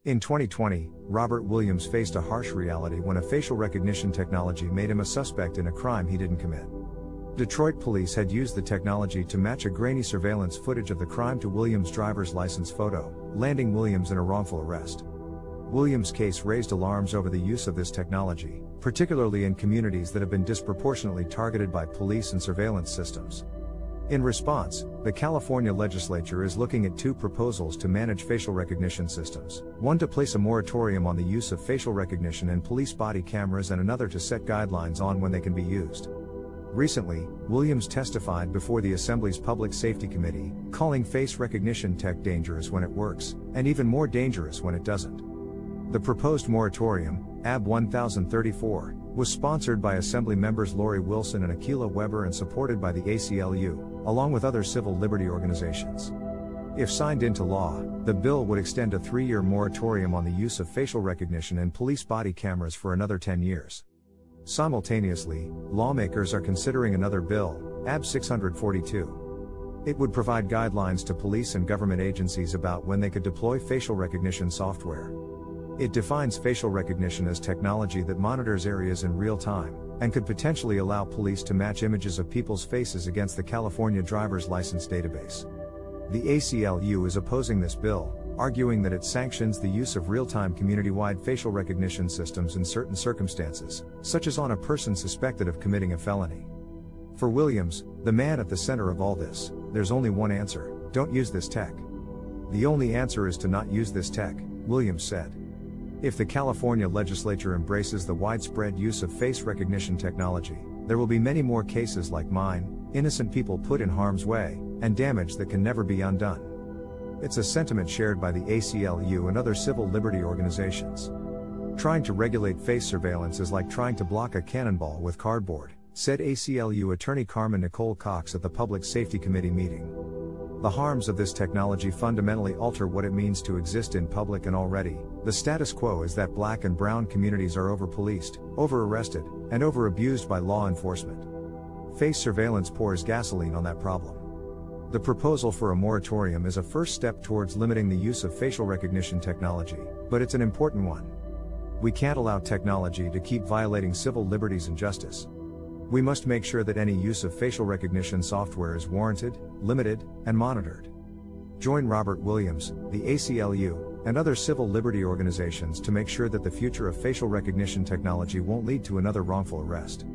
In 2020, Robert Williams faced a harsh reality when a facial recognition technology made him a suspect in a crime he didn't commit. Detroit police had used the technology to match a grainy surveillance footage of the crime to Williams' driver's license photo, landing Williams in a wrongful arrest. Williams' case raised alarms over the use of this technology, particularly in communities that have been disproportionately targeted by police and surveillance systems. In response, the California legislature is looking at two proposals to manage facial recognition systems, one to place a moratorium on the use of facial recognition in police body cameras and another to set guidelines on when they can be used. Recently, Williams testified before the Assembly's Public Safety Committee, calling face recognition tech dangerous when it works, and even more dangerous when it doesn't. The proposed moratorium, AB 1034, was sponsored by Assembly members Lori Wilson and Akilah Weber and supported by the ACLU, along with other civil liberty organizations. If signed into law, the bill would extend a 3-year moratorium on the use of facial recognition in police body cameras for another 10 years. Simultaneously, lawmakers are considering another bill, AB 642. It would provide guidelines to police and government agencies about when they could deploy facial recognition software. It defines facial recognition as technology that monitors areas in real time, and could potentially allow police to match images of people's faces against the California driver's license database. The ACLU is opposing this bill, arguing that it sanctions the use of real-time community-wide facial recognition systems in certain circumstances, such as on a person suspected of committing a felony. For Williams, the man at the center of all this, there's only one answer: don't use this tech. The only answer is to not use this tech, Williams said. If the California legislature embraces the widespread use of face recognition technology, there will be many more cases like mine, innocent people put in harm's way, and damage that can never be undone. It's a sentiment shared by the ACLU and other civil liberty organizations. Trying to regulate face surveillance is like trying to block a cannonball with cardboard, said ACLU attorney Carmen Nicole Cox at the Public Safety Committee meeting. The harms of this technology fundamentally alter what it means to exist in public, and already, the status quo is that black and brown communities are over-policed, over-arrested, and over-abused by law enforcement. Face surveillance pours gasoline on that problem. The proposal for a moratorium is a first step towards limiting the use of facial recognition technology, but it's an important one. We can't allow technology to keep violating civil liberties and justice. We must make sure that any use of facial recognition software is warranted, limited, and monitored. Join Robert Williams, the ACLU, and other civil liberty organizations to make sure that the future of facial recognition technology won't lead to another wrongful arrest.